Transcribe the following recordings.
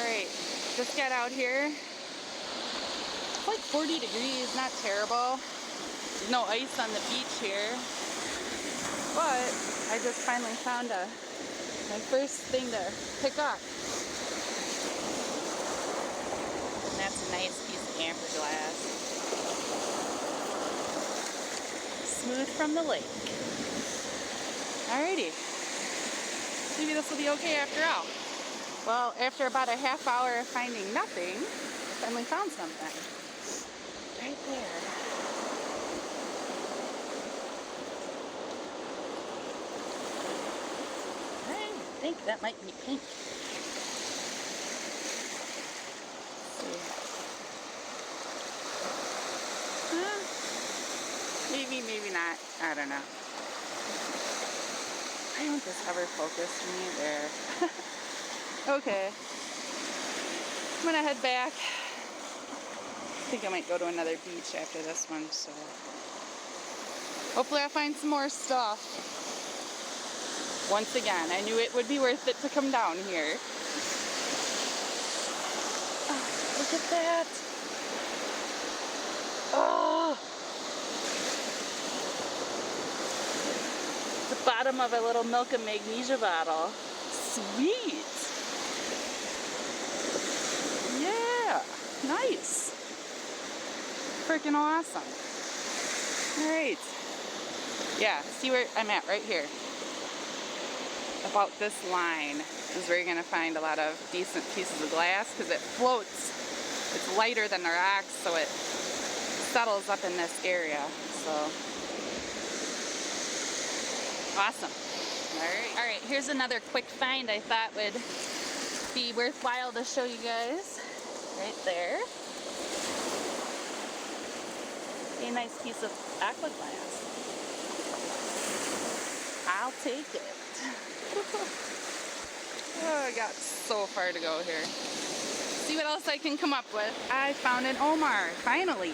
Alright, just got out here. It's like 40 degrees, not terrible. There's no ice on the beach here. But I just finally found my first thing to pick up. And that's a nice piece of amber glass. Smooth from the lake. Alrighty. Maybe this will be okay after all. Well, after about a half hour of finding nothing, finally found something. Right there. I think that might be pink. Maybe, maybe not. I don't know. Why won't this ever focus for me? There. Okay. I'm gonna head back. I think I might go to another beach after this one, so hopefully I'll find some more stuff. Once again, I knew it would be worth it to come down here. Oh, look at that. Oh! The bottom of a little milk and magnesia bottle. Sweet! Yeah! Nice! Freaking awesome. Alright. Yeah, see where I'm at right here. About this line is where you're going to find a lot of decent pieces of glass because it floats. It's lighter than the rocks, so it settles up in this area. So, awesome. Alright, here's another quick find I thought would be worthwhile to show you guys. Right there. A nice piece of aqua glass. I'll take it. Oh, I got so far to go here. See what else I can come up with. I found an Omar, finally.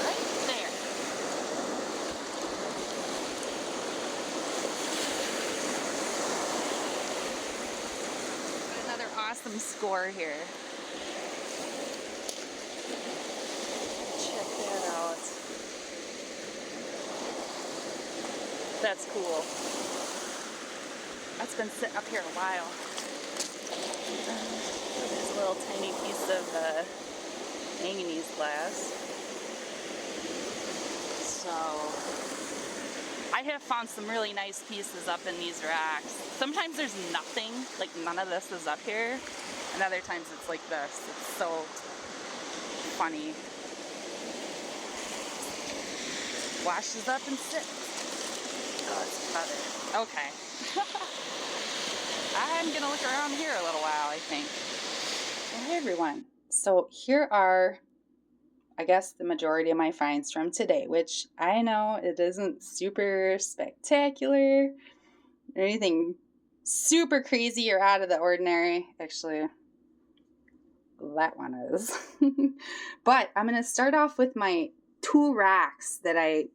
Right there. Another awesome score here. Check that out. That's cool. That's been sitting up here a while. There's a little tiny piece of manganese glass. So, I have found some really nice pieces up in these rocks. Sometimes there's nothing, like none of this is up here. And other times it's like this. It's so funny. Washes up and sits. Oh, it's feathered. Okay. I'm gonna look around here a little while, I think. Well, hey everyone. So here are, I guess, the majority of my finds from today, which I know it isn't super spectacular or anything super crazy or out of the ordinary. Actually, that one is. But I'm gonna start off with my 2 racks that I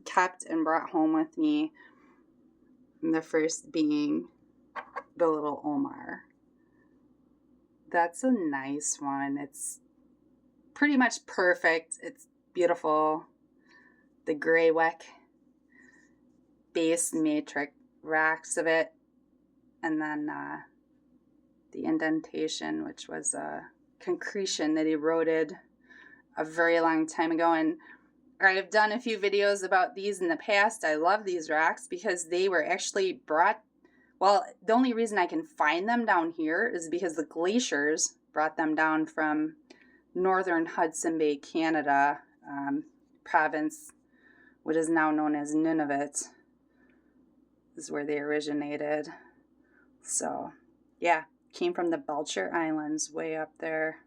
kept and brought home with me. And the first being the little Omar. That's a nice one. It's pretty much perfect. It's beautiful. The gray weck base matrix racks of it. And then the indentation, which was a concretion that eroded a very long time ago. And I've done a few videos about these in the past. I love these racks because they were actually brought. Well, the only reason I can find them down here is because the glaciers brought them down from northern Hudson Bay, Canada, province, what is now known as Nunavut, is where they originated. So, yeah, came from the Belcher Islands way up there.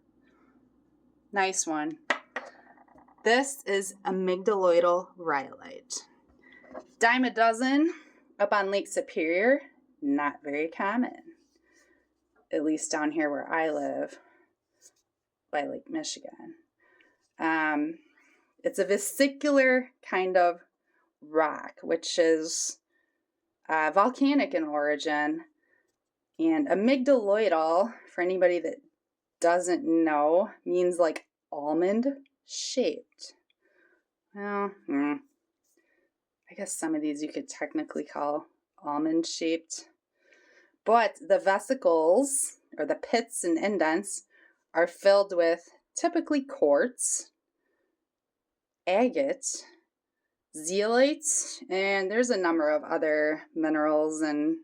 Nice one. This is amygdaloidal rhyolite. Dime a dozen up on Lake Superior. Not very common, at least down here where I live by Lake Michigan. It's a vesicular kind of rock, which is volcanic in origin, And amygdaloidal, for anybody that doesn't know, means like almond shaped. Well, I guess some of these you could technically call almond shaped. But the vesicles, or the pits and indents, are filled with typically quartz, agate, zeolite, and there's a number of other minerals and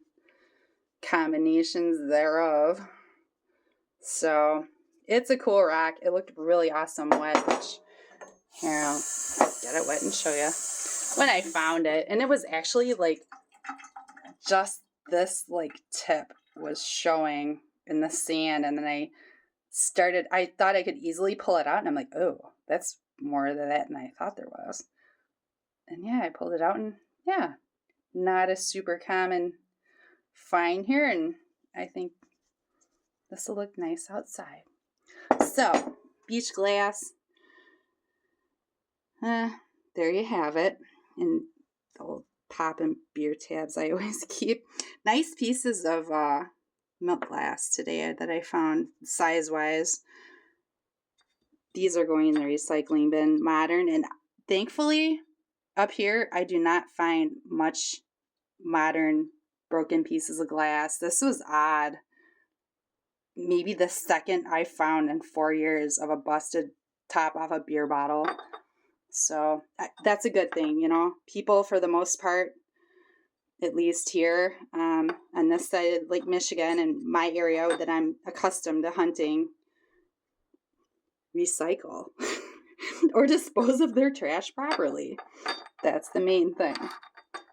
combinations thereof. So it's a cool rock. It looked really awesome wet, which here, I'll get it wet and show you. When I found it, and it was actually like just this like tip was showing in the sand, and then I thought I could easily pull it out, and I'm like, oh, that's more of that than I thought there was. And yeah, I pulled it out, and yeah, not a super common find here, and I think this will look nice outside. So, beach glass. There you have it. And the old pop and beer tabs I always keep. Nice pieces of milk glass today that I found size-wise. These are going in the recycling bin, modern. And thankfully, up here, I do not find much modern broken pieces of glass. This was odd. Maybe the second I found in 4 years of a busted top off a beer bottle. So that's a good thing, you know. People, for the most part, at least here on this side of Lake Michigan and my area that I'm accustomed to hunting, recycle or dispose of their trash properly. That's the main thing.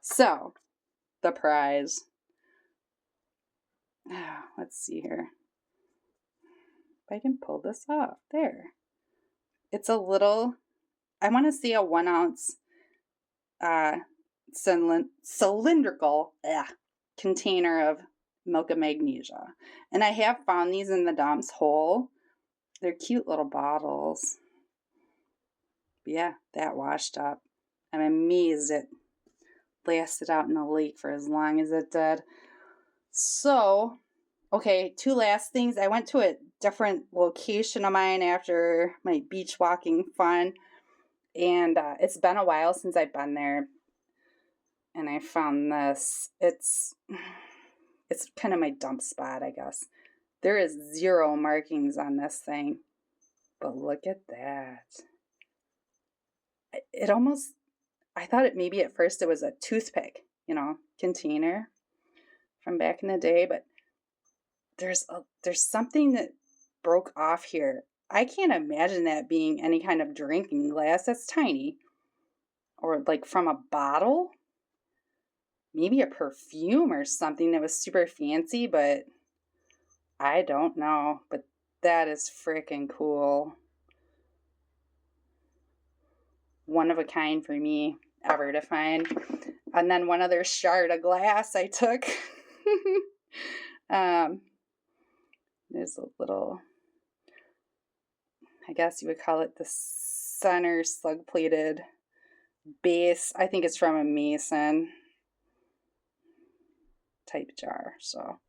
So, the prize. Let's see here. If I can pull this off. There. It's a little, I want to say a 1 ounce cylindrical container of milk of magnesia. And I have found these in the dumps whole. They're cute little bottles. But yeah, that washed up. I'm amazed it lasted out in the lake for as long as it did. So, okay, 2 last things. I went to a different location of mine after my beach walking fun. And it's been a while since I've been there. And I found this. It's kind of my dump spot, I guess. There is 0 markings on this thing. But look at that. It almost, I thought it maybe at first it was a toothpick, you know, container from back in the day. But there's something that broke off here. I can't imagine that being any kind of drinking glass. That's tiny. Or like from a bottle. Maybe a perfume or something that was super fancy, but I don't know. But that is freaking cool. One of a kind for me ever to find. And then one other shard of glass I took. There's a little, I guess you would call it the center slug plated base. I think it's from a mason type jar. So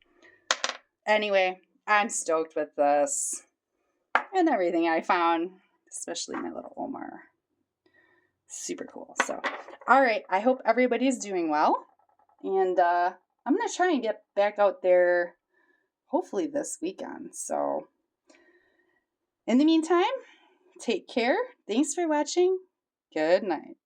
anyway, I'm stoked with this and everything I found, especially my little Omar. Super cool. So, all right. I hope everybody's doing well. And I'm going to try and get back out there hopefully this weekend. So, in the meantime, take care. Thanks for watching. Good night.